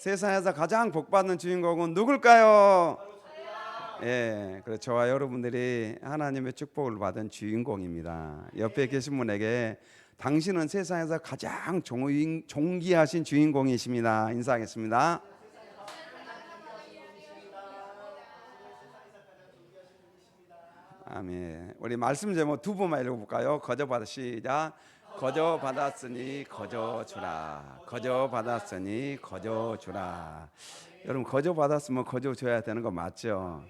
세상에서 가장 복받는 주인공은 누굴까요? 예, 그렇죠. 저와 여러분들이 하나님의 축복을 받은 주인공입니다. 옆에 계신 분에게 당신은 세상에서 가장 존귀하신 주인공이십니다. 인사하겠습니다. 아멘. 우리 말씀 제목 두 번만 읽어볼까요? 거저 받아 시작. 거저 받았으니 거저 주라. 거저 받았으니 거저 주라. 여러분 거저 받았으면 거저 줘야 되는 거 맞죠?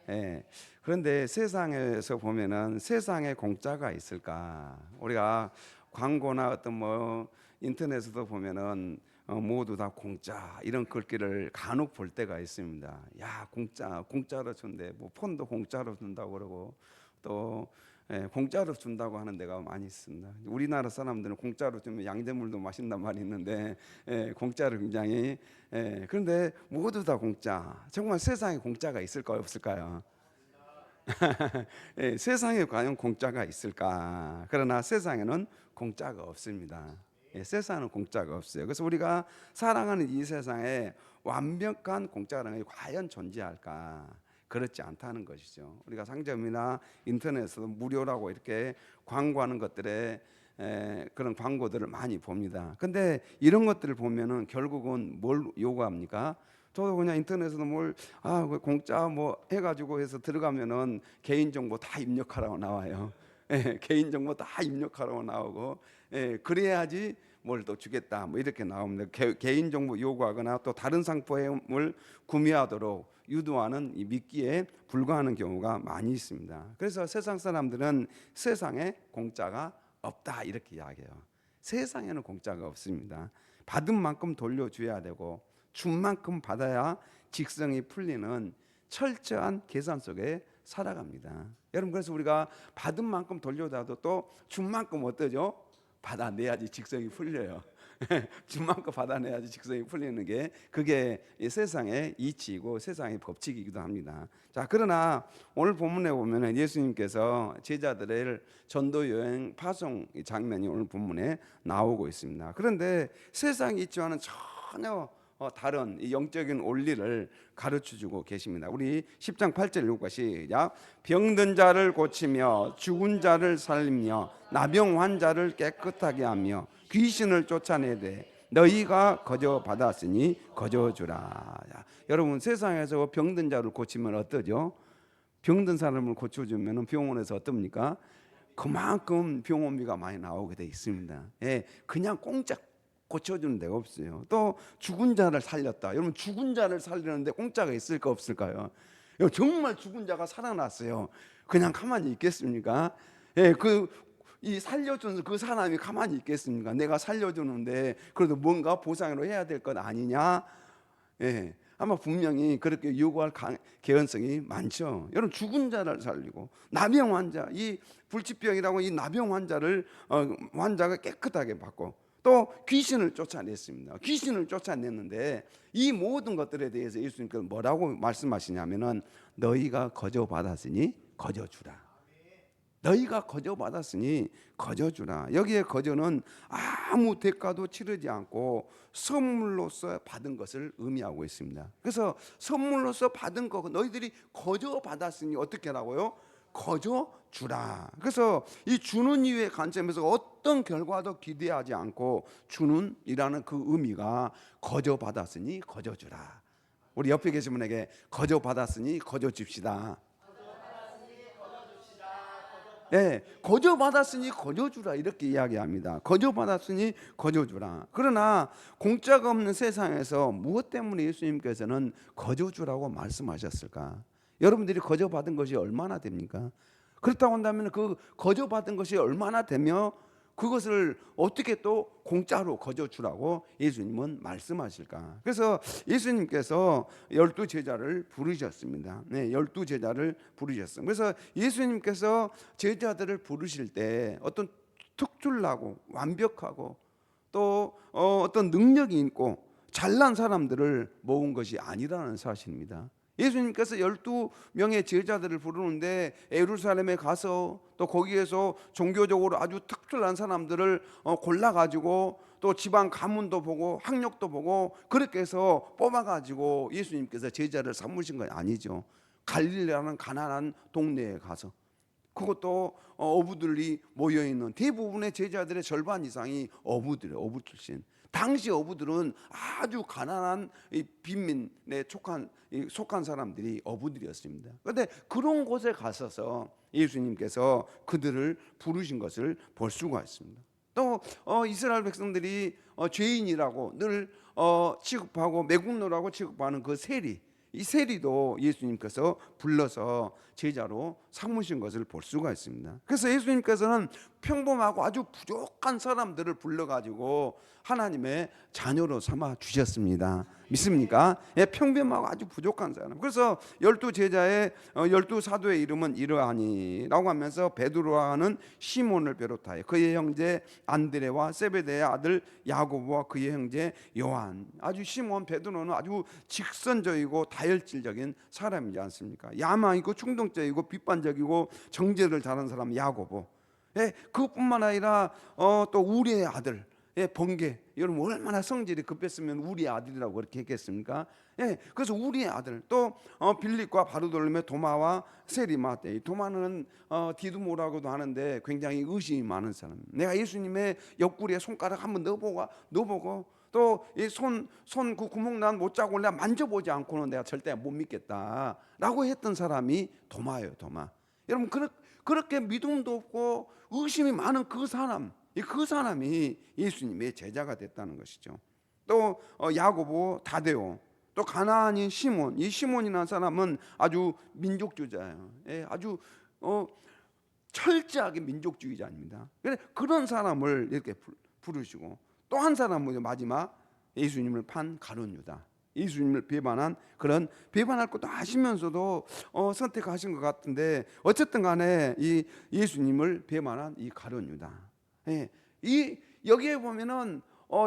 예. 그런데 세상에서 보면은 세상에 공짜가 있을까? 우리가 광고나 어떤 뭐 인터넷에도 보면은 모두 다 공짜 이런 글귀를 간혹 볼 때가 있습니다. 야 공짜로 준대. 뭐 폰도 공짜로 준다고 그러고 또 공짜로 준다고 하는 데가 많이 있습니다. 우리나라 사람들은 공짜로 주면 양대물도 마신단 말이 있는데 공짜로 굉장히 그런데 모두 다 공짜. 정말 세상에 공짜가 있을까요 없을까요? 세상에 과연 공짜가 있을까? 그러나 세상에는 공짜가 없습니다. 세상은 공짜가 없어요. 그래서 우리가 살아가는 이 세상에 완벽한 공짜라는 게 과연 존재할까? 그렇지 않다는 것이죠. 우리가 상점이나 인터넷에서 무료라고 이렇게 광고하는 것들에 그런 광고들을 많이 봅니다. 근데 이런 것들을 보면은 결국은 뭘 요구합니까? 저도 그냥 인터넷에서 공짜 뭐 해가지고 해서 들어가면은 개인정보 다 입력하라고 나와요. 개인정보 다 입력하라고 나오고 그래야지 뭘 또 주겠다 뭐 이렇게 나옵니다. 개인정보 요구하거나 또 다른 상품을 구매하도록 유도하는 이 미끼에 불과하는 경우가 많이 있습니다. 그래서 세상 사람들은 세상에 공짜가 없다 이렇게 이야기해요. 세상에는 공짜가 없습니다. 받은 만큼 돌려줘야 되고 준 만큼 받아야 직성이 풀리는 철저한 계산 속에 살아갑니다. 여러분 그래서 우리가 받은 만큼 돌려줘도 또 준 만큼 어떠죠? 받아내야지 직성이 풀려요. 준 만큼 받아내야지 직성이 풀리는 게 그게 이 세상의 이치이고 세상의 법칙이기도 합니다. 자 그러나 오늘 본문에 보면 예수님께서 제자들을 전도 여행 파송 장면이 오늘 본문에 나오고 있습니다. 그런데 세상 이치와는 전혀 다른 이 영적인 원리를 가르쳐주고 계십니다. 우리 10장 8절 읽고 시작. 병든 자를 고치며 죽은 자를 살리며 나병 환자를 깨끗하게 하며 귀신을 쫓아내되 너희가 거저 받았으니 거저 주라. 여러분 세상에서 병든 자를 고치면 어떠죠? 병든 사람을 고쳐주면 병원에서 어떻습니까? 그만큼 병원비가 많이 나오게 돼 있습니다. 그냥 공짜 고쳐주는 데가 없어요. 또 죽은 자를 살렸다. 여러분 죽은 자를 살리는데 공짜가 있을까 없을까요? 정말 죽은 자가 살아났어요. 그냥 가만히 있겠습니까? 이 살려준 그 사람이 가만히 있겠습니까? 내가 살려주는데 그래도 뭔가 보상으로 해야 될 것 아니냐? 아마 분명히 그렇게 요구할 개연성이 많죠. 여러분 죽은 자를 살리고 나병 환자, 이 불치병이라고 이 나병 환자를 환자가 깨끗하게 받고 또 귀신을 쫓아냈습니다. 귀신을 쫓아냈는데 이 모든 것들에 대해서 예수님께서 뭐라고 말씀하시냐면은 너희가 거저 받았으니 거저 주라. 너희가 거저 받았으니 거저 주라. 여기에 거저는 아무 대가도 치르지 않고 선물로서 받은 것을 의미하고 있습니다. 그래서 선물로서 받은 거 너희들이 거저 받았으니 어떻게 하라고요? 거저 주라. 그래서 이 주는 이유의 관점에서 어떤 결과도 기대하지 않고 주는이라는 그 의미가 거저 받았으니 거저 주라. 우리 옆에 계신 분에게 거저 받았으니 거저 줍시다. 거저 받았으니 거저 주라 이렇게 이야기합니다. 거저 받았으니 거저 주라. 그러나 공짜가 없는 세상에서 무엇 때문에 예수님께서는 거저 주라고 말씀하셨을까? 여러분들이 거저 받은 것이 얼마나 됩니까? 그렇다고 한다면 그 거저 받은 것이 얼마나 되며 그것을 어떻게 또 공짜로 거저 주라고 예수님은 말씀하실까? 그래서 예수님께서 12제자를 부르셨습니다. 12제자를 부르셨어요. 그래서 예수님께서 제자들을 부르실 때 어떤 특출나고 완벽하고 또 어떤 능력이 있고 잘난 사람들을 모은 것이 아니라는 사실입니다. 예수님께서 12명의 제자들을 부르는데 예루살렘에 가서 또 거기에서 종교적으로 아주 특별한 사람들을 골라가지고 또 지방 가문도 보고 학력도 보고 그렇게 해서 뽑아가지고 예수님께서 제자를 삼으신 건 아니죠. 갈릴리라는 가난한 동네에 가서, 그것도 어부들이 모여있는, 대부분의 제자들의 절반 이상이 어부들이에요. 어부 출신. 당시 어부들은 아주 가난한 빈민에 속한 사람들이 어부들이었습니다. 그런데 그런 곳에 가셔서 예수님께서 그들을 부르신 것을 볼 수가 있습니다. 또 이스라엘 백성들이 죄인이라고 늘 취급하고 매국노라고 취급하는 그 세리, 이 세리도 예수님께서 불러서 제자로 삼으신 것을 볼 수가 있습니다. 그래서 예수님께서는 평범하고 아주 부족한 사람들을 불러가지고 하나님의 자녀로 삼아 주셨습니다. 믿습니까? 예, 평범하고 아주 부족한 사람. 그래서 12제자의 12사도의 이름은 이러하니 라고 하면서 베드로와는 시몬을 비롯하여 그의 형제 안드레와 세베대의 아들 야고보와 그의 형제 요한. 아주 시몬 베드로는 아주 직선적이고 다혈질적인 사람이지 않습니까? 야망이고 충동적이고 비판적이고 정죄를 잘하는 사람 야고보. 예, 그뿐만 아니라 또 우리의 아들, 예, 번개. 여러분 얼마나 성질이 급했으면 우리의 아들이라고 그렇게 했겠습니까? 예, 그래서 우리의 아들. 또 빌립과 바르돌레메, 도마와 세리마. 도마는 디두모라고도 하는데 굉장히 의심이 많은 사람. 내가 예수님의 옆구리에 손가락 한번 넣어보고 또 이 손 그 구멍 난 못 자고 내가 만져보지 않고는 내가 절대 못 믿겠다라고 했던 사람이 도마예요. 도마. 여러분 그렇게 믿음도 없고 의심이 많은 그 사람이 예수님의 제자가 됐다는 것이죠. 또 야고보, 다데오, 또 가나안인 시몬. 이 시몬이라는 사람은 아주 민족주의자예요. 예, 아주 철저하게 민족주의자입니다. 그런 사람을 이렇게 부르시고, 또 한 사람은 마지막 예수님을 판 가룟 유다. 예수님을 비판한, 그런 비판할 것도 아시면서도 선택하신 것 같은데 어쨌든 간에 이 예수님을 비판한 이 가룟 유다. 예, 여기에 보면은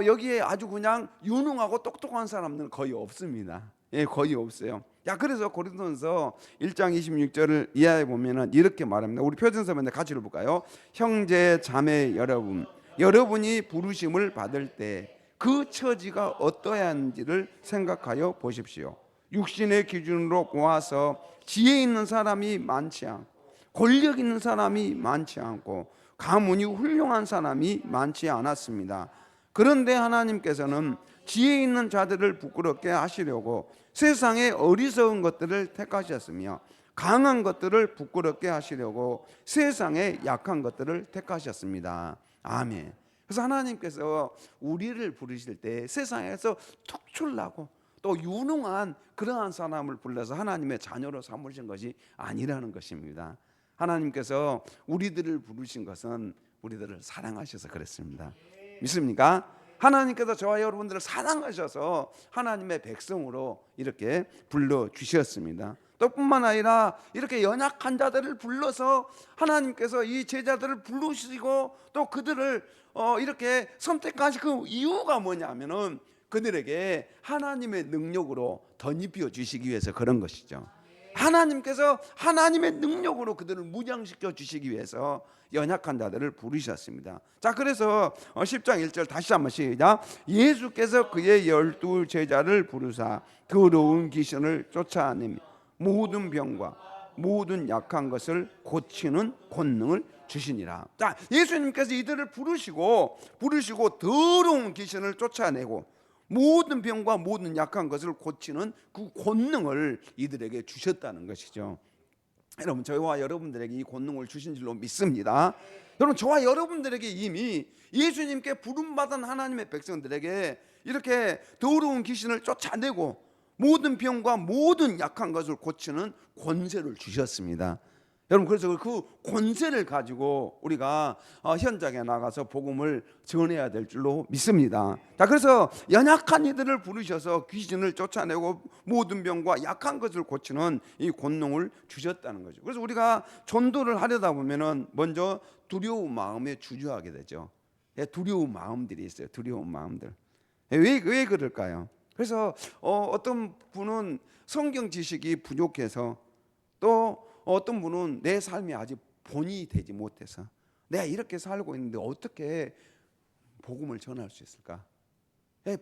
여기에 아주 그냥 유능하고 똑똑한 사람들은 거의 없습니다. 예, 거의 없어요. 야, 그래서 고린도전서 1장 26절을 이하에 보면은 이렇게 말합니다. 우리 표준서면에 같이 읽어볼까요? 형제 자매 여러분, 여러분이 부르심을 받을 때 그 처지가 어떠해야 하는지를 생각하여 보십시오. 육신의 기준으로 보아서 지혜 있는 사람이 많지 않고 권력 있는 사람이 많지 않고 가문이 훌륭한 사람이 많지 않았습니다. 그런데 하나님께서는 지혜 있는 자들을 부끄럽게 하시려고 세상의 어리석은 것들을 택하셨으며 강한 것들을 부끄럽게 하시려고 세상의 약한 것들을 택하셨습니다. 아멘. 그래서 하나님께서 우리를 부르실 때 세상에서 특출나고 또 유능한 그러한 사람을 불러서 하나님의 자녀로 삼으신 것이 아니라는 것입니다. 하나님께서 우리들을 부르신 것은 우리들을 사랑하셔서 그랬습니다. 믿습니까? 하나님께서 저와 여러분들을 사랑하셔서 하나님의 백성으로 이렇게 불러주셨습니다. 또 뿐만 아니라 이렇게 연약한 자들을 불러서 하나님께서 이 제자들을 부르시고 또 그들을 이렇게 선택하신 그 이유가 뭐냐면은 그들에게 하나님의 능력으로 덧입혀 주시기 위해서 그런 것이죠. 하나님께서 하나님의 능력으로 그들을 무장시켜 주시기 위해서 연약한 자들을 부르셨습니다. 자, 그래서 10장 1절 다시 한번 시작. 예수께서 그의 12 제자를 부르사 더러운 귀신을 쫓아내며 모든 병과 모든 약한 것을 고치는 권능을 주시니라. 자, 예수님께서 이들을 부르시고 더러운 귀신을 쫓아내고 모든 병과 모든 약한 것을 고치는 그 권능을 이들에게 주셨다는 것이죠. 여러분, 저와 여러분들에게 이 권능을 주신 줄로 믿습니다. 여러분, 저와 여러분들에게 이미 예수님께 부름받은 하나님의 백성들에게 이렇게 더러운 귀신을 쫓아내고 모든 병과 모든 약한 것을 고치는 권세를 주셨습니다. 여러분, 그래서 그 권세를 가지고 우리가 현장에 나가서 복음을 전해야 될 줄로 믿습니다. 자, 그래서 연약한 이들을 부르셔서 귀신을 쫓아내고 모든 병과 약한 것을 고치는 이 권능을 주셨다는 거죠. 그래서 우리가 전도를 하려다 보면은 먼저 두려운 마음에 주저하게 되죠. 두려운 마음들이 있어요. 두려운 마음들. 왜 그럴까요? 그래서 어떤 분은 성경 지식이 부족해서, 또 어떤 분은 내 삶이 아직 본이 되지 못해서 내가 이렇게 살고 있는데 어떻게 복음을 전할 수 있을까?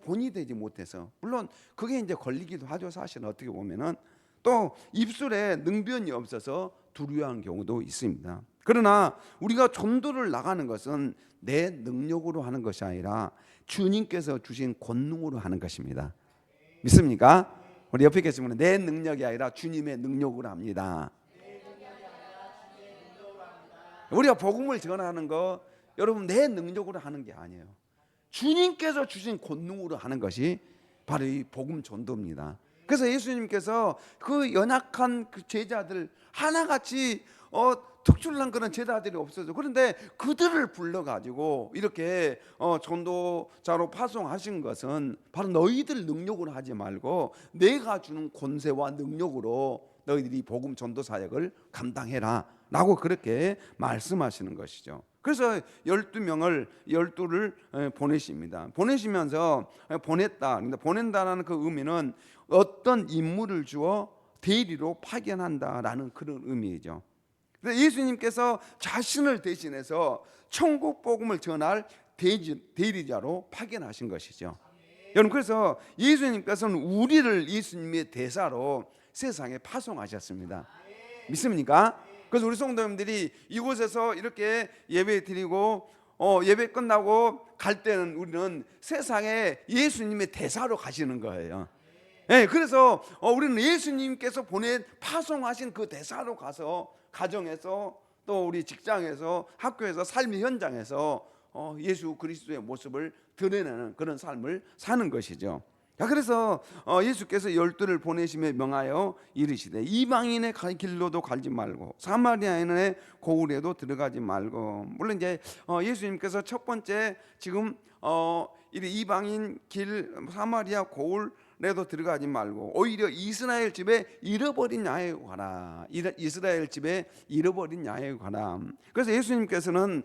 본이 되지 못해서. 물론 그게 이제 걸리기도 하죠. 사실은 어떻게 보면은 또 입술에 능변이 없어서 두려워하는 경우도 있습니다. 그러나 우리가 전도를 나가는 것은 내 능력으로 하는 것이 아니라 주님께서 주신 권능으로 하는 것입니다. 믿습니까? 우리 옆에 계신 분은 내 능력이 아니라 주님의 능력으로 합니다. 우리가 복음을 전하는 거 여러분 내 능력으로 하는 게 아니에요. 주님께서 주신 권능으로 하는 것이 바로 이 복음 전도입니다. 그래서 예수님께서 그 연약한 그 제자들 하나같이 특출난 그런 제자들이 없어져. 그런데 그들을 불러가지고 이렇게 전도자로 파송하신 것은 바로 너희들 능력으로 하지 말고 내가 주는 권세와 능력으로 너희들이 복음 전도 사역을 감당해라 라고 그렇게 말씀하시는 것이죠. 그래서 12를 보내십니다. 보내시면서 보냈다. 근데 보낸다라는 그 의미는 어떤 임무를 주어 대리로 파견한다라는 그런 의미이죠. 예수님께서 자신을 대신해서 천국 복음을 전할 대리자로 파견하신 것이죠. 여러분, 그래서 예수님께서는 우리를 예수님의 대사로 세상에 파송하셨습니다. 믿습니까? 그래서 우리 성도님들이 이곳에서 이렇게 예배 드리고 예배 끝나고 갈 때는 우리는 세상에 예수님의 대사로 가시는 거예요. 그래서 우리는 예수님께서 파송하신 그 대사로 가서 가정에서 또 우리 직장에서 학교에서 삶의 현장에서 예수 그리스도의 모습을 드러내는 그런 삶을 사는 것이죠. 그래서 예수께서 12를 보내심에 명하여 이르시되 이방인의 길로도 가지 말고 사마리아인의 고을에도 들어가지 말고. 물론 이제 예수님께서 첫 번째 지금 이방인 길 사마리아 고을에도 들어가지 말고 오히려 이스라엘 집에 잃어버린 양에 가라. 이스라엘 집에 잃어버린 양에 가라. 그래서 예수님께서는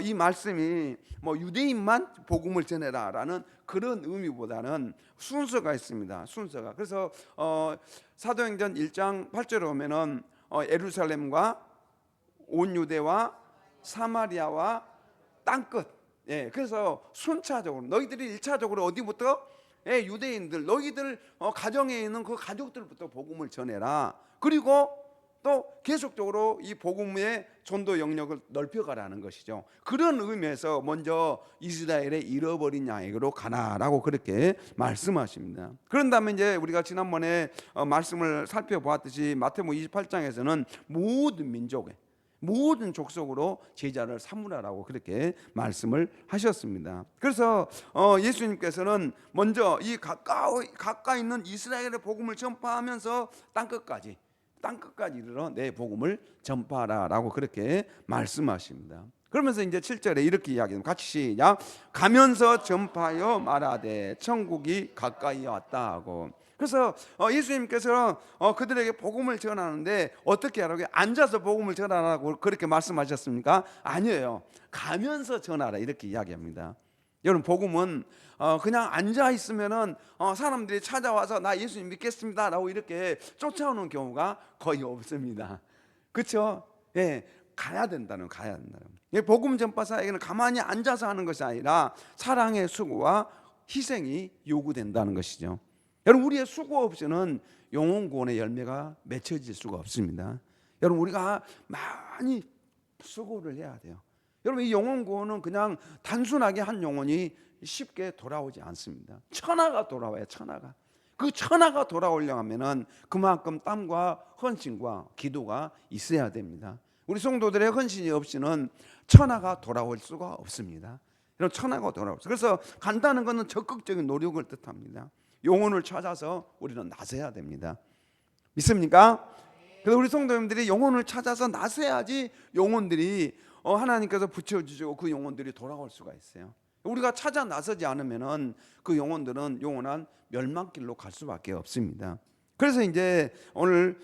이 말씀이 유대인만 복음을 전해라라는 그런 의미보다는 순서가 있습니다. 순서가. 그래서 사도행전 1장 8절에 오면은 예루살렘과 온 유대와 사마리아와 땅끝. 그래서 순차적으로 너희들이 1차적으로 어디부터? 유대인들, 너희들 가정에 있는 그 가족들부터 복음을 전해라. 그리고 또 계속적으로 이 복음의 전도 영역을 넓혀가라는 것이죠. 그런 의미에서 먼저 이스라엘의 잃어버린 양에게로 가라라고 그렇게 말씀하십니다. 그런 다음에 이제 우리가 지난번에 말씀을 살펴보았듯이 마태복음 28장에서는 모든 민족에 모든 족속으로 제자를 삼으라라고 그렇게 말씀을 하셨습니다. 그래서 예수님께서는 먼저 이 가까이 있는 이스라엘의 복음을 전파하면서 땅끝까지 이르러 내 복음을 전파하라라고 그렇게 말씀하십니다. 그러면서 이제 7절에 이렇게 이야기합니다. 같이 시작. 가면서 전파하여 말하되 천국이 가까이 왔다 하고. 그래서 예수님께서 그들에게 복음을 전하는데 어떻게 하라고요? 앉아서 복음을 전하라고 그렇게 말씀하셨습니까? 아니에요. 가면서 전하라 이렇게 이야기합니다. 여러분, 복음은 그냥 앉아 있으면은 사람들이 찾아와서 나 예수님 믿겠습니다라고 이렇게 쫓아오는 경우가 거의 없습니다. 그렇죠? 가야 된다는. 복음 전파 사역에는 가만히 앉아서 하는 것이 아니라 사랑의 수고와 희생이 요구된다는 것이죠. 여러분, 우리의 수고 없이는 영혼 구원의 열매가 맺혀질 수가 없습니다. 여러분, 우리가 많이 수고를 해야 돼요. 여러분, 이 영혼 구원은 그냥 단순하게 한 영혼이 쉽게 돌아오지 않습니다. 천하가 돌아와요. 천하가. 그 천하가 돌아오려 하면은 그만큼 땀과 헌신과 기도가 있어야 됩니다. 우리 성도들의 헌신이 없이는 천하가 돌아올 수가 없습니다. 여러분, 천하가 돌아올 수. 그래서 간다는 것은 적극적인 노력을 뜻합니다. 영혼을 찾아서 우리는 나서야 됩니다. 믿습니까? 그래서 우리 성도님들이 영혼을 찾아서 나서야지 영혼들이 하나님께서 붙여주시고 그 영혼들이 돌아올 수가 있어요. 우리가 찾아 나서지 않으면은 그 영혼들은 영원한 멸망길로 갈 수밖에 없습니다. 그래서 이제 오늘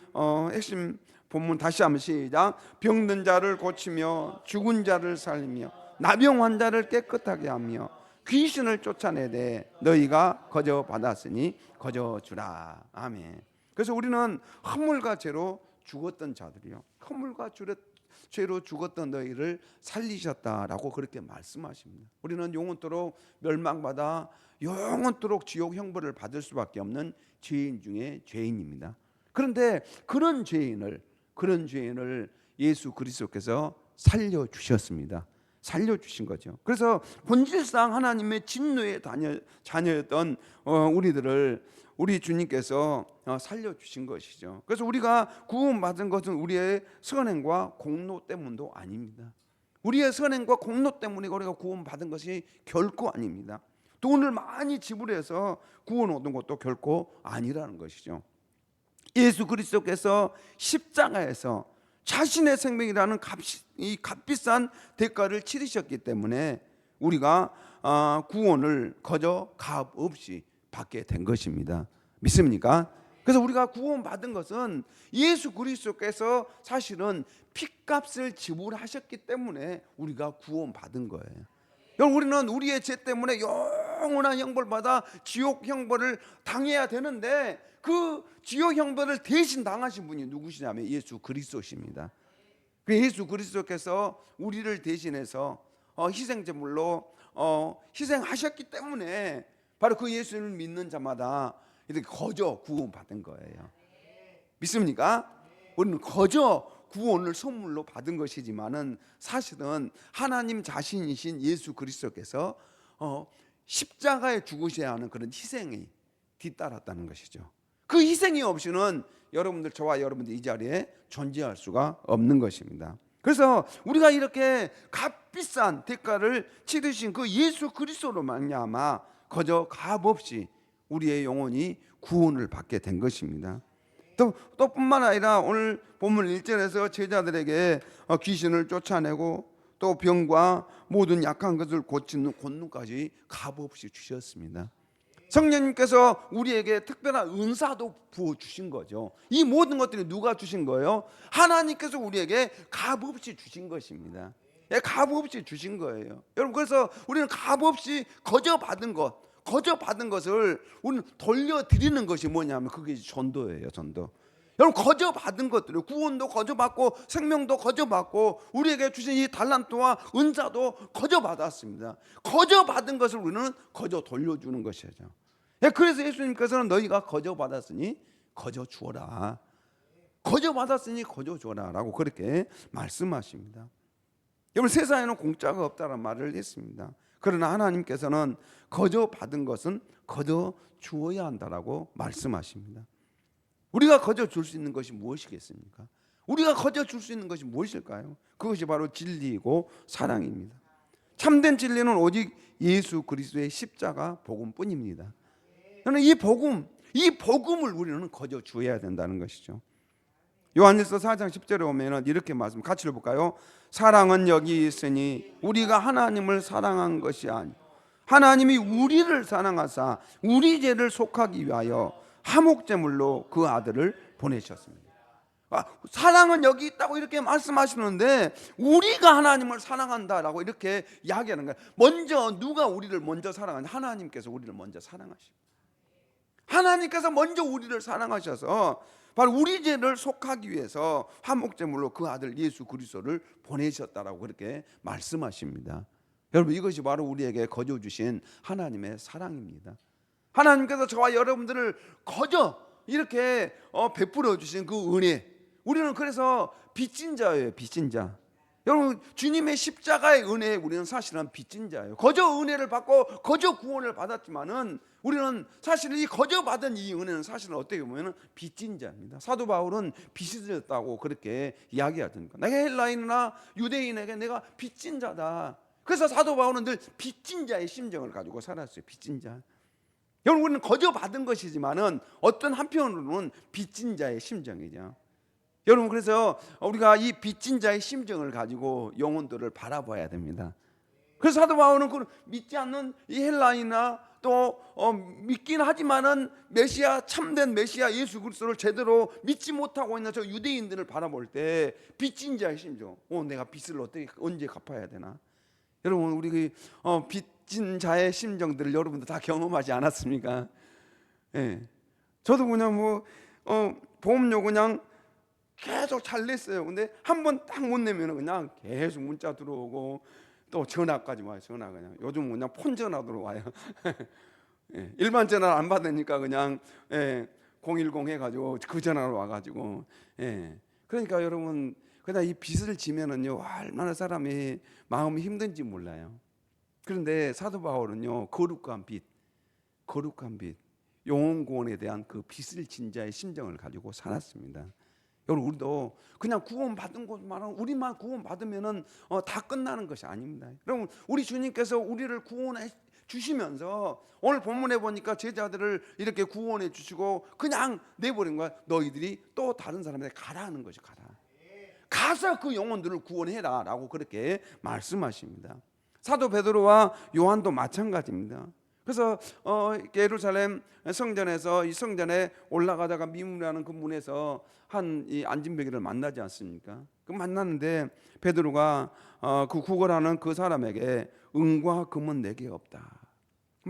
핵심 본문 다시 한번 시작. 병든 자를 고치며 죽은 자를 살리며 나병 환자를 깨끗하게 하며 귀신을 쫓아내되 너희가 거저 받았으니 거저 주라. 아멘. 그래서 우리는 허물과 죄로 죽었던 자들이요. 허물과 죄로 죽었던 너희를 살리셨다라고 그렇게 말씀하십니다. 우리는 영원토록 멸망받아 영원토록 지옥 형벌을 받을 수밖에 없는 죄인 중에 죄인입니다. 그런데 그런 죄인을 예수 그리스도께서 살려주셨습니다. 살려주신 거죠. 그래서 본질상 하나님의 진노의 자녀였던 우리들을 우리 주님께서 살려주신 것이죠. 그래서 우리가 구원받은 것은 우리의 선행과 공로 때문도 아닙니다. 우리의 선행과 공로 때문에 우리가 구원받은 것이 결코 아닙니다. 돈을 많이 지불해서 구원 얻은 것도 결코 아니라는 것이죠. 예수 그리스도께서 십자가에서 자신의 생명이라는 값비싼 대가를 치르셨기 때문에 우리가 구원을 거저 값없이 받게 된 것입니다. 믿습니까? 그래서 우리가 구원받은 것은 예수 그리스도께서 사실은 핏값을 지불하셨기 때문에 우리가 구원받은 거예요. 여러분, 우리는 우리의 죄 때문에 영원한 형벌 받아 지옥 형벌을 당해야 되는데 그 지옥 형벌을 대신 당하신 분이 누구시냐면 예수 그리스도십니다. 예수 그리스도께서 우리를 대신해서 희생제물로 희생하셨기 때문에 바로 그 예수를 믿는 자마다 이렇게 거저 구원받은 거예요. 믿습니까? 우리는 거저 구원을 선물로 받은 것이지만은 사실은 하나님 자신이신 예수 그리스도께서 십자가에 죽으셔야 하는 그런 희생이 뒤따랐다는 것이죠. 그 희생이 없이는 저와 여러분들 이 자리에 존재할 수가 없는 것입니다. 그래서 우리가 이렇게 값비싼 대가를 치르신 그 예수 그리스도로 말미암아 거저 값없이 우리의 영혼이 구원을 받게 된 것입니다. 또 뿐만 아니라 오늘 본문 1절에서 제자들에게 귀신을 쫓아내고 또 병과 모든 약한 것을 고치는 권능까지 값없이 주셨습니다. 성령님께서 우리에게 특별한 은사도 부어주신 거죠. 이 모든 것들이 누가 주신 거예요? 하나님께서 우리에게 값없이 주신 것입니다. 값없이 주신 거예요. 여러분, 그래서 우리는 값없이 거저 받은 것을 우리는 돌려드리는 것이 뭐냐면 그게 전도예요. 전도. 여러분, 거저 받은 것들을 구원도 거저 받고 생명도 거저 받고 우리에게 주신 이 달란트와 은사도 거저 받았습니다. 거저 받은 것을 우리는 거저 돌려주는 것이죠. 그래서 예수님께서는 너희가 거저 받았으니 거저 주어라. 거저 받았으니 거저 주어라 라고 그렇게 말씀하십니다. 여러분, 세상에는 공짜가 없다는 말을 했습니다. 그러나 하나님께서는 거저 받은 것은 거저 주어야 한다라고 말씀하십니다. 우리가 거저 줄 수 있는 것이 무엇이겠습니까? 우리가 거저 줄 수 있는 것이 무엇일까요? 그것이 바로 진리이고 사랑입니다. 참된 진리는 오직 예수 그리스도의 십자가 복음뿐입니다. 저는 이 복음을 우리는 거저 주어야 된다는 것이죠. 요한일서 4장 10절에 오면은 이렇게 말씀 같이 읽어볼까요? 사랑은 여기 있으니 우리가 하나님을 사랑한 것이 아니 하나님이 우리를 사랑하사 우리 죄를 속하기 위하여 화목제물로 그 아들을 보내셨습니다. 사랑은 여기 있다고 이렇게 말씀하시는데 우리가 하나님을 사랑한다라고 이렇게 이야기하는 거예요. 먼저 누가 우리를 먼저 사랑하냐? 하나님께서 우리를 먼저 사랑하십니다. 하나님께서 먼저 우리를 사랑하셔서 바로 우리 죄를 속하기 위해서 화목제물로 그 아들 예수 그리스도를 보내셨다라고 그렇게 말씀하십니다. 여러분, 이것이 바로 우리에게 거저 주신 하나님의 사랑입니다. 하나님께서 저와 여러분들을 거저 이렇게 베풀어 주신 그 은혜, 우리는 그래서 빚진 자예요. 빚진 자. 여러분, 주님의 십자가의 은혜에 우리는 사실은 빚진 자예요. 거저 은혜를 받고 거저 구원을 받았지만은 우리는 사실 이 거저 받은 이 은혜는 사실은 어떻게 보면 빚진 자입니다. 사도 바울은 빚이 졌다고 그렇게 이야기하던가. 내가 헬라인이나 유대인에게 내가 빚진 자다. 그래서 사도 바울은 늘 빚진 자의 심정을 가지고 살았어요. 빚진 자. 여러분, 우리는 거저 받은 것이지만은 어떤 한편으로는 빚진 자의 심정이죠. 여러분, 그래서 우리가 이 빚진 자의 심정을 가지고 영혼들을 바라봐야 됩니다. 그래서 사도 바울은 그 믿지 않는 이 헬라인이나 또 믿긴 하지만은 메시아, 참된 메시아 예수 그리스도를 제대로 믿지 못하고 있는 저 유대인들을 바라볼 때 빚진 자의 심정, 내가 빚을 언제 갚아야 되나? 여러분, 우리 빚진 자의 심정들을 여러분도 다 경험하지 않았습니까? 예. 저도 그냥 보험료 그냥 계속 잘 냈어요. 근데 한 번 딱 못 내면 그냥 계속 문자 들어오고 또 전화까지 와요. 전화 그냥 요즘 그냥 폰 전화 들어와요. 예, 일반 전화 안 받으니까 그냥 010 해가지고 그 전화로 와가지고 그러니까 여러분 그냥 이 빚을 지면은요 얼마나 사람이 마음이 힘든지 몰라요. 그런데 사도 바울은요 거룩한 빚 영혼 구원에 대한 그 빚을 진 자의 심정을 가지고 살았습니다. 여러분 우리도 그냥 구원 받은 것만 우리만 구원 받으면은 다 끝나는 것이 아닙니다. 여러분 우리 주님께서 우리를 구원해 주시면서 오늘 본문에 보니까 제자들을 이렇게 구원해 주시고 그냥 내버린 거야. 너희들이 또 다른 사람한테 가라 하는 것이 가서 그 영혼들을 구원해라라고 그렇게 말씀하십니다. 사도 베드로와 요한도 마찬가지입니다. 그래서 예루살렘 성전에서 이 성전에 올라가다가 미문이라는 그 문에서 한 이 안진뱅이를 만나지 않습니까? 그 만났는데 베드로가 그 구걸하는 그 사람에게 은과 금은 내게 없다.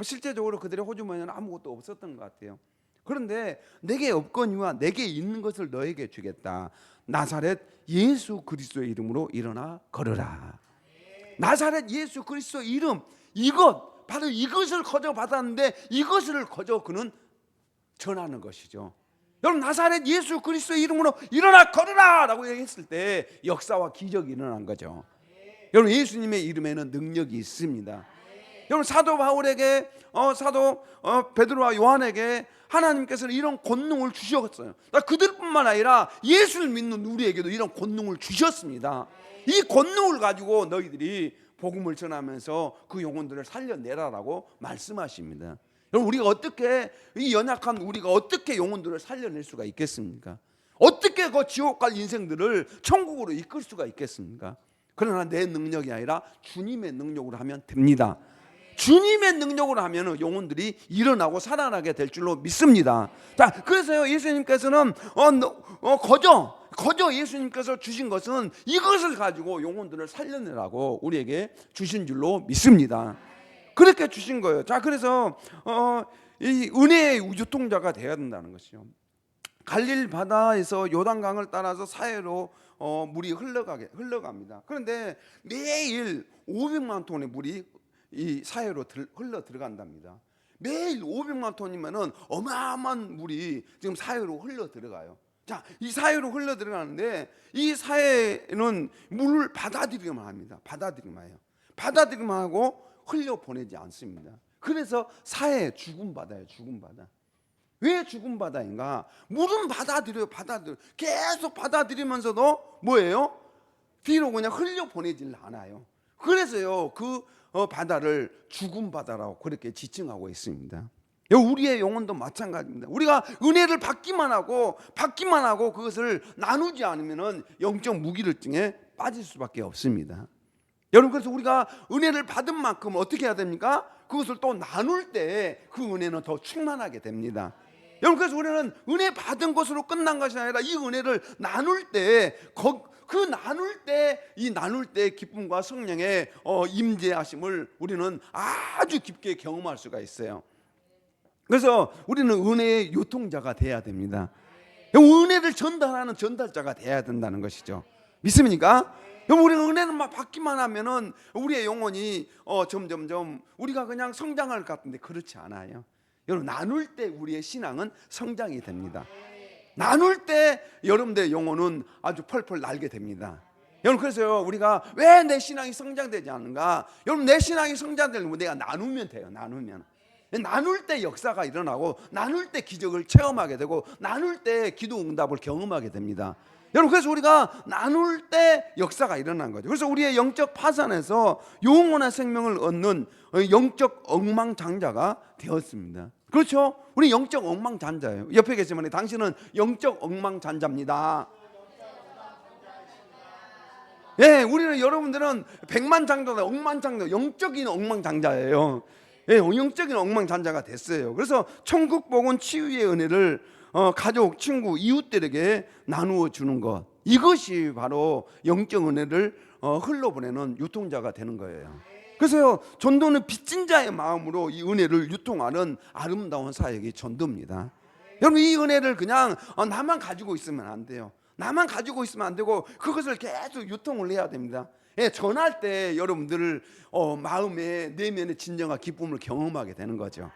실제적으로 그들의 호주머니는 아무것도 없었던 것 같아요. 그런데 내게 없거니와 내게 있는 것을 너에게 주겠다. 나사렛 예수 그리스도의 이름으로 일어나 걸으라. 나사렛 예수 그리스도 이름 이것 바로 이것을 거저 받았는데 이것을 거저 그는 전하는 것이죠. 여러분 나사렛 예수 그리스도의 이름으로 일어나 걸으라 라고 얘기했을 때 역사와 기적이 일어난 거죠. 여러분 예수님의 이름에는 능력이 있습니다. 여러분 사도 바울에게 사도 베드로와 요한에게 하나님께서는 이런 권능을 주셨어요. 그들뿐만 아니라 예수를 믿는 우리에게도 이런 권능을 주셨습니다. 이 권능을 가지고 너희들이 복음을 전하면서 그 영혼들을 살려내라라고 말씀하십니다. 여러분 우리가 어떻게 이 연약한 우리가 어떻게 영혼들을 살려낼 수가 있겠습니까? 어떻게 그 지옥 갈 인생들을 천국으로 이끌 수가 있겠습니까? 그러나 내 능력이 아니라 주님의 능력으로 하면 됩니다. 주님의 능력으로 하면 영혼들이 일어나고 살아나게 될 줄로 믿습니다. 자, 그래서요 예수님께서는 거저 예수님께서 주신 것은 이것을 가지고 영혼들을 살려내라고 우리에게 주신 줄로 믿습니다. 그렇게 주신 거예요. 자, 그래서 이 은혜의 유통자가 되어야 된다는 것이요. 갈릴 바다에서 요단강을 따라서 사해로 물이 흘러갑니다. 그런데 매일 500만 톤의 물이 이 사해로 흘러 들어간답니다. 매일 500만 톤이면은 어마어마한 물이 지금 사해로 흘러 들어가요. 자, 이 사해로 흘러 들어가는데 이 사해는 물을 받아들이기만 합니다. 받아들이기만 하고 흘려 보내지 않습니다. 그래서 사해 죽은 바다예요. 죽은 바다. 왜 죽은 바다인가? 물은 받아들여요. 계속 받아들이면서도 뭐예요? 뒤로 그냥 흘려 보내질 않아요. 그래서요 그 바다를 죽은 바다라고 그렇게 지칭하고 있습니다. 우리의 영혼도 마찬가지입니다. 우리가 은혜를 받기만 하고 그것을 나누지 않으면 영적 무기력증에 빠질 수밖에 없습니다. 여러분 그래서 우리가 은혜를 받은 만큼 어떻게 해야 됩니까? 그것을 또 나눌 때 그 은혜는 더 충만하게 됩니다. 여러분 그래서 우리는 은혜 받은 것으로 끝난 것이 아니라 이 은혜를 나눌 때 이 나눌 때 기쁨과 성령의 임재하심을 우리는 아주 깊게 경험할 수가 있어요. 그래서 우리는 은혜의 유통자가 돼야 됩니다. 은혜를 전달하는 전달자가 돼야 된다는 것이죠. 믿습니까? 우리는 은혜는 막 받기만 하면은 우리의 영혼이 점점점 우리가 그냥 성장할 것 같은데 그렇지 않아요. 여러분 나눌 때 우리의 신앙은 성장이 됩니다. 나눌 때 여러분들의 영혼은 아주 펄펄 날게 됩니다. 여러분 그래서요 우리가 왜 내 신앙이 성장되지 않는가? 여러분 내 신앙이 성장되려면 내가 나누면 돼요. 나눌 때 역사가 일어나고 나눌 때 기적을 체험하게 되고 나눌 때 기도 응답을 경험하게 됩니다. 여러분 그래서 우리가 나눌 때 역사가 일어난 거죠. 그래서 우리의 영적 파산에서 영원한 생명을 얻는 영적 억망장자가 되었습니다. 그렇죠? 우리 영적 억망장자예요. 옆에 계시면 당신은 영적 억망장자입니다. 예, 우리는 여러분들은 백만장자다, 억만장자, 영적인 억망장자예요. 예, 영적인 억망장자가 됐어요. 그래서 천국 복은 치유의 은혜를 가족, 친구, 이웃들에게 나누어 주는 것, 이것이 바로 영적 은혜를 흘러보내는 유통자가 되는 거예요. 그래서요 전도는 빚진 자의 마음으로 이 은혜를 유통하는 아름다운 사역이 전도입니다. 여러분 이 은혜를 그냥 나만 가지고 있으면 안 돼요. 나만 가지고 있으면 안 되고 그것을 계속 유통을 해야 됩니다. 예, 전할 때 여러분들 마음에 내면의 진정과 기쁨을 경험하게 되는 거죠.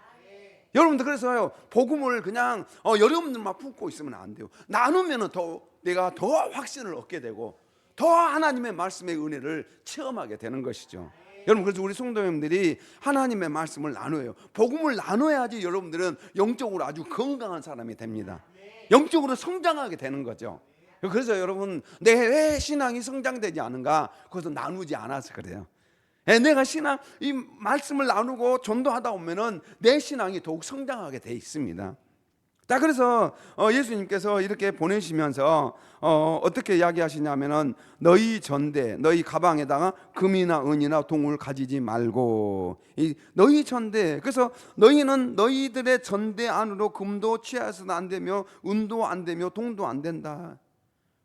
여러분들 그래서요, 복음을 그냥 여러분들만 품고 있으면 안 돼요. 나누면은 내가 더 확신을 얻게 되고 더 하나님의 말씀의 은혜를 체험하게 되는 것이죠. 여러분, 그래서 우리 성도님들이 하나님의 말씀을 나눠요. 복음을 나눠야지 여러분들은 영적으로 아주 건강한 사람이 됩니다. 영적으로 성장하게 되는 거죠. 그래서 여러분, 내 왜 신앙이 성장되지 않은가? 그것을 나누지 않아서 그래요. 내가 이 말씀을 나누고 전도하다 보면은 내 신앙이 더욱 성장하게 돼 있습니다. 자, 그래서 예수님께서 이렇게 보내시면서 어떻게 이야기하시냐면은 너희 전대, 너희 가방에다가 금이나 은이나 동을 가지지 말고, 너희 전대, 그래서 너희는 너희들의 전대 안으로 금도 취하여서는 안 되며 은도 안 되며 동도 안 된다.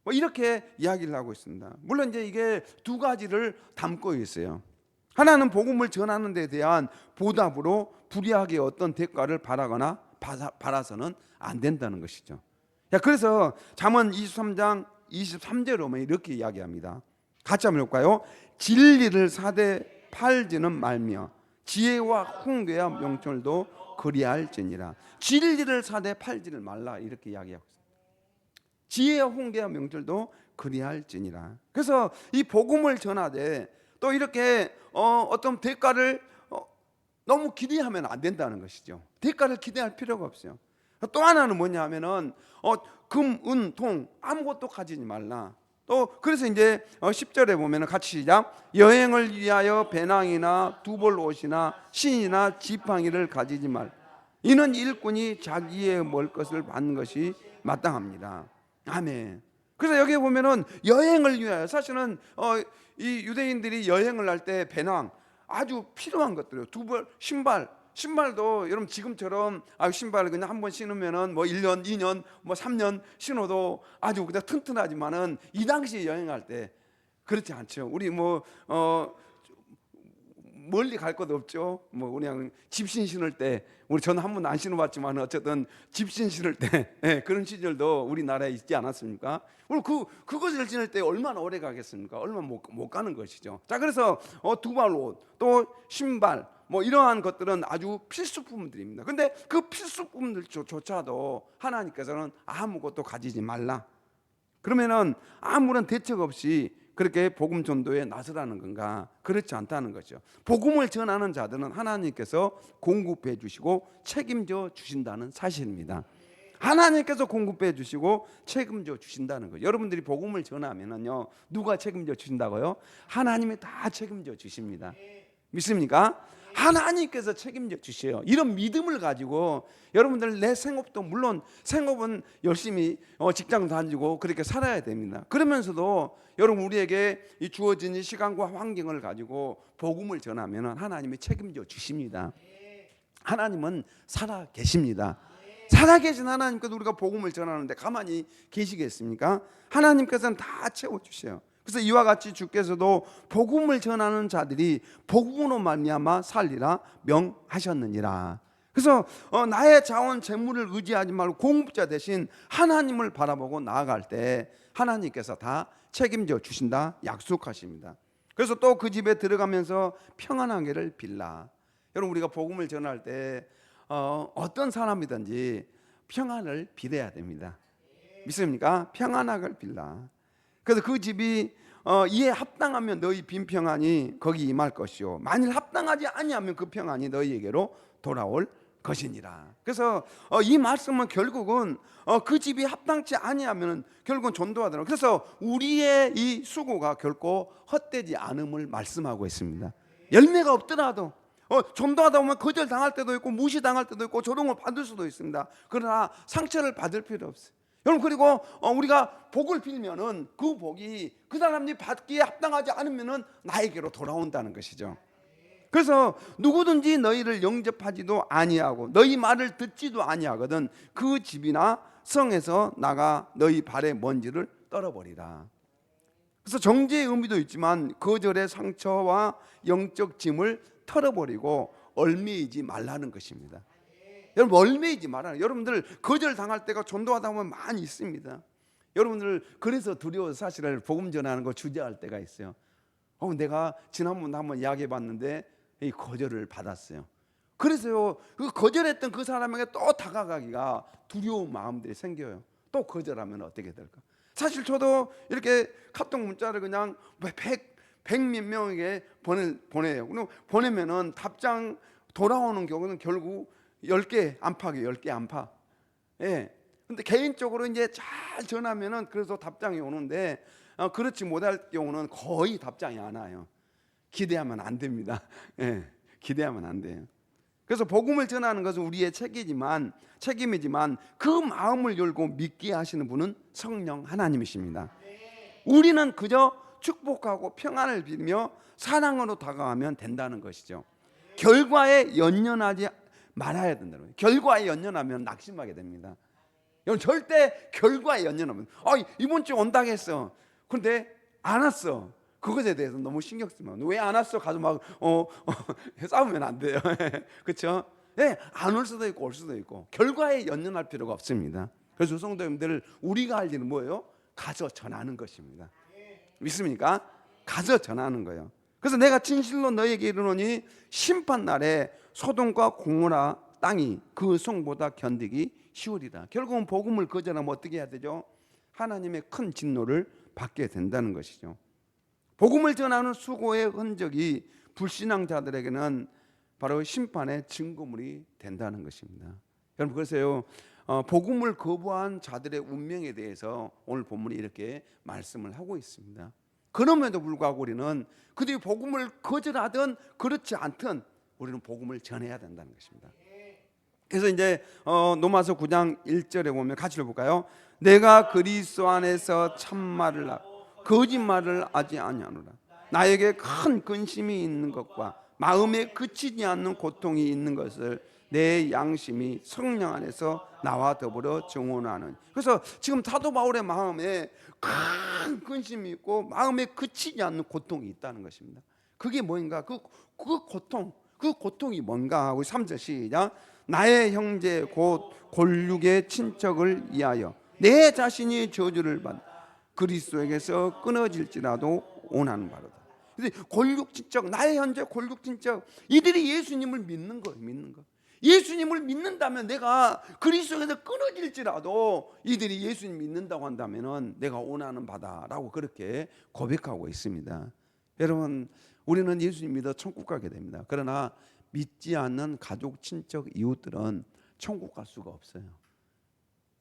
이렇게 이야기를 하고 있습니다. 물론 이제 이게 두 가지를 담고 있어요. 하나는 복음을 전하는 데 대한 보답으로 불이하게 어떤 대가를 바라서는 안 된다는 것이죠. 그래서 잠언 23장 23절에 보면 이렇게 이야기합니다. 같이 한번 볼까요? 진리를 사되 팔지는 말며 지혜와 훈계와 명철도 그리할지니라. 진리를 사되 팔지를 말라, 이렇게 이야기하고 있습니다. 지혜와 훈계와 명철도 그리할지니라. 그래서 이 복음을 전하되 또 이렇게 어떤 대가를 너무 기대하면 안 된다는 것이죠. 대가를 기대할 필요가 없어요. 또 하나는 뭐냐 하면은 금, 은, 동 아무것도 가지지 말라. 또 그래서 이제 10절에 보면은 같이 시작. 여행을 위하여 배낭이나 두벌 옷이나 신이나 지팡이를 가지지 말. 이는 일꾼이 자기의 먹을 것을 받는 것이 마땅합니다. 아멘. 그래서 여기 보면은 여행을 위하여, 사실은 이 유대인들이 여행을 할 때 배낭 아주 필요한 것들이에요. 두벌, 신발도 여러분 지금처럼 신발을 그냥 한 번 신으면은 뭐 1년, 2년, 뭐 3년 신어도 아주 그냥 튼튼하지만은 이 당시에 여행할 때 그렇지 않죠. 우리 멀리 갈 것도 없죠. 뭐 그냥 집신 신을 때, 저는 한 번도 안 신어봤지만 어쨌든 집신 신을 때 그런 시절도 우리나라에 있지 않았습니까? 그리고 그것을 신을 때 얼마나 오래 가겠습니까? 얼마 못 가는 것이죠. 자, 그래서 두발 옷, 또 신발, 뭐 이러한 것들은 아주 필수품들입니다. 근데 그 필수품들조차도 하나님께서는 아무것도 가지지 말라. 그러면은 아무런 대책 없이 그렇게 복음 전도에 나서라는 건가? 그렇지 않다는 거죠. 복음을 전하는 자들은 하나님께서 공급해 주시고 책임져 주신다는 사실입니다. 하나님께서 공급해 주시고 책임져 주신다는 거죠. 여러분들이 복음을 전하면은요, 누가 책임져 주신다고요? 하나님이 다 책임져 주십니다. 믿습니까? 하나님께서 책임져 주셔요. 이런 믿음을 가지고 여러분들, 내 생업도 물론 생업은 열심히 직장 다니고 그렇게 살아야 됩니다. 그러면서도 여러분, 우리에게 이 주어진 이 시간과 환경을 가지고 복음을 전하면 하나님이 책임져 주십니다. 하나님은 살아 계십니다. 살아계신 하나님께서 우리가 복음을 전하는데 가만히 계시겠습니까? 하나님께서는 다 채워주셔요. 그래서 이와 같이 주께서도 복음을 전하는 자들이 복음으로 말미암아 살리라 명하셨느니라. 그래서 나의 자원 재물을 의지하지 말고 공급자 대신 하나님을 바라보고 나아갈 때 하나님께서 다 책임져 주신다 약속하십니다. 그래서 또 그 집에 들어가면서 평안하기를 빌라. 여러분, 우리가 복음을 전할 때 어떤 사람이든지 평안을 빌어야 됩니다. 믿습니까? 평안하기를 빌라. 그래서 그 집이 이에 합당하면 너희 빈 평안이 거기 임할 것이요, 만일 합당하지 아니하면 그 평안이 너희에게로 돌아올 것이니라. 그래서 이 말씀은 결국은 그 집이 합당치 아니하면 결국은 전도하더라고요. 그래서 우리의 이 수고가 결코 헛되지 않음을 말씀하고 있습니다. 열매가 없더라도 전도하다 보면 거절당할 때도 있고 무시당할 때도 있고 조롱을 받을 수도 있습니다. 그러나 상처를 받을 필요 없어요. 여러분, 그리고 우리가 복을 빌면은 그 복이 그 사람이 받기에 합당하지 않으면은 나에게로 돌아온다는 것이죠. 그래서 누구든지 너희를 영접하지도 아니하고 너희 말을 듣지도 아니하거든 그 집이나 성에서 나가 너희 발의 먼지를 떨어버리라. 그래서 정죄의 의미도 있지만 거절의 상처와 영적 짐을 털어버리고 얽매이지 말라는 것입니다. 여러분, 얽매이지 말아요. 여러분들 거절 당할 때가 전도하다 보면 많이 있습니다. 여러분들 그래서 두려워서 사실은 복음 전하는 거 주저할 때가 있어요. 내가 지난번 한번 이야기해 봤는데 이 거절을 받았어요. 그래서요, 그 거절했던 그 사람에게 또 다가가기가 두려운 마음들이 생겨요. 또 거절하면 어떻게 될까? 사실 저도 이렇게 카톡 문자를 그냥 100몇 명에게 보내요. 그럼 보내면은 답장 돌아오는 경우는 결국 10개 안팎이에요. 10개 안팎. 예. 근데 개인적으로 이제 잘 전하면은 그래서 답장이 오는데, 그렇지 못할 경우는 거의 답장이 안 와요. 기대하면 안 됩니다. 예. 기대하면 안 돼요. 그래서 복음을 전하는 것은 우리의 책임이지만 그 마음을 열고 믿게 하시는 분은 성령 하나님이십니다. 우리는 그저 축복하고 평안을 빌며 사랑으로 다가가면 된다는 것이죠. 결과에 연연하지 말아야 된다는 거예요. 결과에 연연하면 낙심하게 됩니다. 여러분, 절대 결과에 연연하면 이번 주에 온다고 했어. 그런데 안 왔어. 그것에 대해서 너무 신경 쓰면 왜 안 왔어? 가서 막 싸우면 안 돼요. 그렇죠? 네, 안 올 수도 있고 올 수도 있고 결과에 연연할 필요가 없습니다. 그래서 성도님들, 우리가 할 일은 뭐예요? 가서 전하는 것입니다. 믿습니까? 가서 전하는 거예요. 그래서 내가 진실로 너에게 이르노니 심판날에 소돔과 고모라 땅이 그 성보다 견디기 쉬우리라. 결국은 복음을 거절하면 어떻게 해야 되죠? 하나님의 큰 진노를 받게 된다는 것이죠. 복음을 전하는 수고의 흔적이 불신앙자들에게는 바로 심판의 증거물이 된다는 것입니다. 여러분, 그래서요, 복음을 거부한 자들의 운명에 대해서 오늘 본문이 이렇게 말씀을 하고 있습니다. 그럼에도 불구하고 우리는 그들이 복음을 거절하든 그렇지 않든 우리는 복음을 전해야 된다는 것입니다. 그래서 이제 로마서 9장 1절에 보면 같이 읽어볼까요? 내가 그리스도 안에서 참말을 하고 거짓말을 하지 아니하노라. 나에게 큰 근심이 있는 것과 마음에 그치지 않는 고통이 있는 것을 내 양심이 성령 안에서 나와 더불어 증언하는. 그래서 지금 사도 바울의 마음에 큰 근심이 있고 마음에 그치지 않는 고통이 있다는 것입니다. 그게 뭔가? 그 고통이 뭔가? 우리 3절 시작. 나의 형제 곧 골육의 친척을 위하여 내 자신이 저주를 받 그리스도에게서 끊어질지라도 원하는 바로다. 골육 친척, 나의 현재 골육 친척, 이들이 예수님을 믿는 거예요. 예수님을 믿는다면, 내가 그리스도에서 끊어질지라도 이들이 예수님 믿는다고 한다면은 내가 원하는 바다라고 그렇게 고백하고 있습니다. 여러분, 우리는 예수님 믿어 천국 가게 됩니다. 그러나 믿지 않는 가족, 친척, 이웃들은 천국 갈 수가 없어요.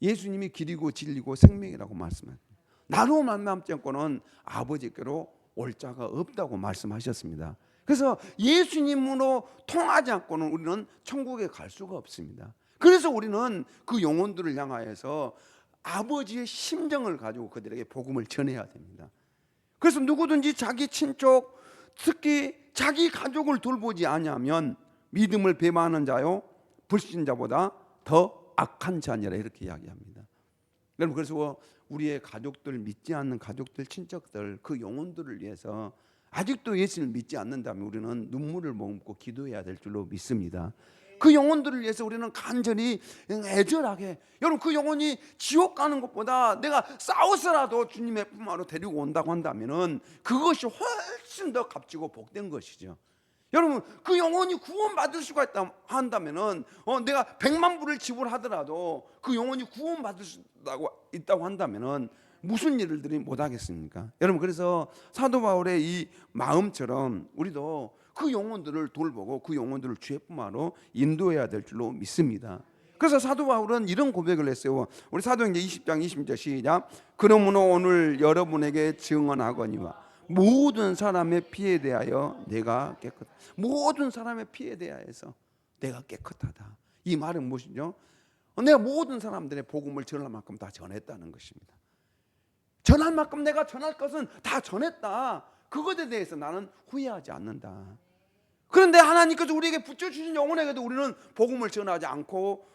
예수님이 길이고 진리고 생명이라고 말씀합니다. 나로 말미암지 않고는 아버지께로 올 자가 없다고 말씀하셨습니다. 그래서 예수님으로 통하지 않고는 우리는 천국에 갈 수가 없습니다. 그래서 우리는 그 영혼들을 향하여서 아버지의 심정을 가지고 그들에게 복음을 전해야 됩니다. 그래서 누구든지 자기 친족, 특히 자기 가족을 돌보지 아니하면 믿음을 배반하는 자요 불신자보다 더 악한 자니라, 이렇게 이야기합니다. 여러분, 그래서 우리의 가족들, 믿지 않는 가족들, 친척들, 그 영혼들을 위해서 아직도 예수님을 믿지 않는다면 우리는 눈물을 머금고 기도해야 될 줄로 믿습니다. 그 영혼들을 위해서 우리는 간절히 애절하게, 여러분, 그 영혼이 지옥 가는 것보다 내가 싸워서라도 주님의 품으로 데리고 온다고 한다면은 그것이 훨씬 더 값지고 복된 것이죠. 여러분, 그 영혼이 구원받을 수가 있다 한다면은 내가 100만 불을 지불하더라도 그 영혼이 구원받을 수 있다고 한다면은 무슨 일들이 못 하겠습니까? 여러분, 그래서 사도 바울의 이 마음처럼 우리도 그 영혼들을 돌보고 그 영혼들을 주의 품으로 인도해야 될 줄로 믿습니다. 그래서 사도 바울은 이런 고백을 했어요. 우리 사도행전 20장 20절 시작. 그러므로 오늘 여러분에게 증언하거니와 모든 사람의 피에 대하여 내가 깨끗하다. 모든 사람의 피에 대하여서 내가 깨끗하다. 이 말은 무엇이죠? 내가 모든 사람들의 복음을 전할 만큼 다 전했다는 것입니다. 전할 만큼 내가 전할 것은 다 전했다. 그것에 대해서 나는 후회하지 않는다. 그런데 하나님께서 우리에게 붙여주신 영혼에게도 우리는 복음을 전하지 않고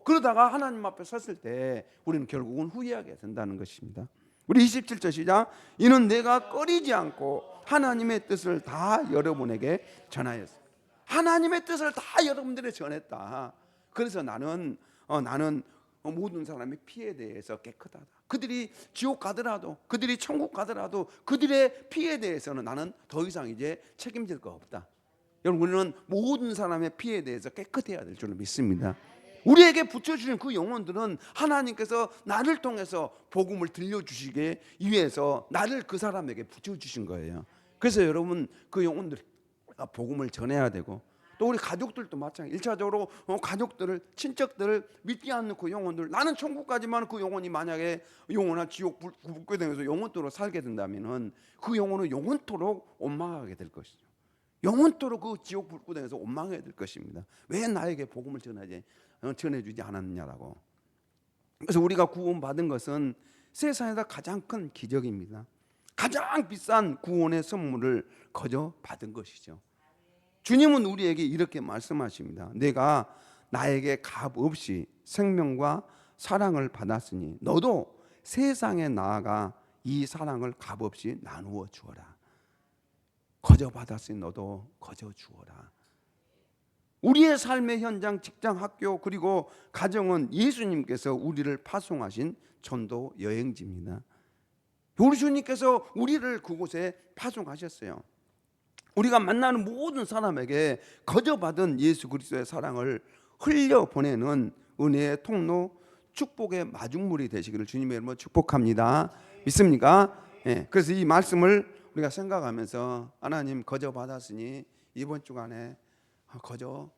그러다가 하나님 앞에 섰을 때 우리는 결국은 후회하게 된다는 것입니다. 우리 27절 시작. 이는 내가 꺼리지 않고 하나님의 뜻을 다 여러분에게 전하였습니다. 하나님의 뜻을 다 여러분들에게 전했다. 그래서 나는 모든 사람의 피에 대해서 깨끗하다. 그들이 지옥 가더라도, 그들이 천국 가더라도 그들의 피에 대해서는 나는 더 이상 이제 책임질 거 없다. 여러분, 우리는 모든 사람의 피에 대해서 깨끗해야 될 줄로 믿습니다. 우리에게 붙여주신 그 영혼들은 하나님께서 나를 통해서 복음을 들려주시기 위해서 나를 그 사람에게 붙여주신 거예요. 그래서 여러분, 그 영혼들 복음을 전해야 되고, 또 우리 가족들도 마찬가지. 1차적으로 가족들을, 친척들을 믿지 않는 그 영혼들, 나는 천국까지만, 그 영혼이 만약에 영원한 지옥 불구게 되면서 영원토록 살게 된다면은 그 영혼은 영원토록 원망하게 될 것이죠. 영원토록 그 지옥 불구덩이에서 원망해야 될 것입니다. 왜 나에게 복음을 전해주지 않았느냐라고. 그래서 우리가 구원받은 것은 세상에서 가장 큰 기적입니다. 가장 비싼 구원의 선물을 거저 받은 것이죠. 주님은 우리에게 이렇게 말씀하십니다. 내가 나에게 값 없이 생명과 사랑을 받았으니 너도 세상에 나아가 이 사랑을 값 없이 나누어 주어라. 거저 받았으니 너도 거저 주어라. 우리의 삶의 현장, 직장, 학교, 그리고 가정은 예수님께서 우리를 파송하신 전도 여행지입니다. 우리 주님께서 우리를 그곳에 파송하셨어요. 우리가 만나는 모든 사람에게 거저 받은 예수 그리스도의 사랑을 흘려보내는 은혜의 통로, 축복의 마중물이 되시기를 주님의 이름으로 축복합니다. 믿습니까? 예, 그래서 이 말씀을 우리가 생각하면서 하나님 거저 받았으니 이번 주간에 거저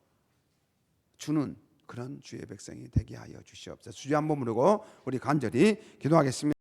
주는 그런 주의 백성이 되게 하여 주시옵소서. 주여 한번 부르고 우리 간절히 기도하겠습니다.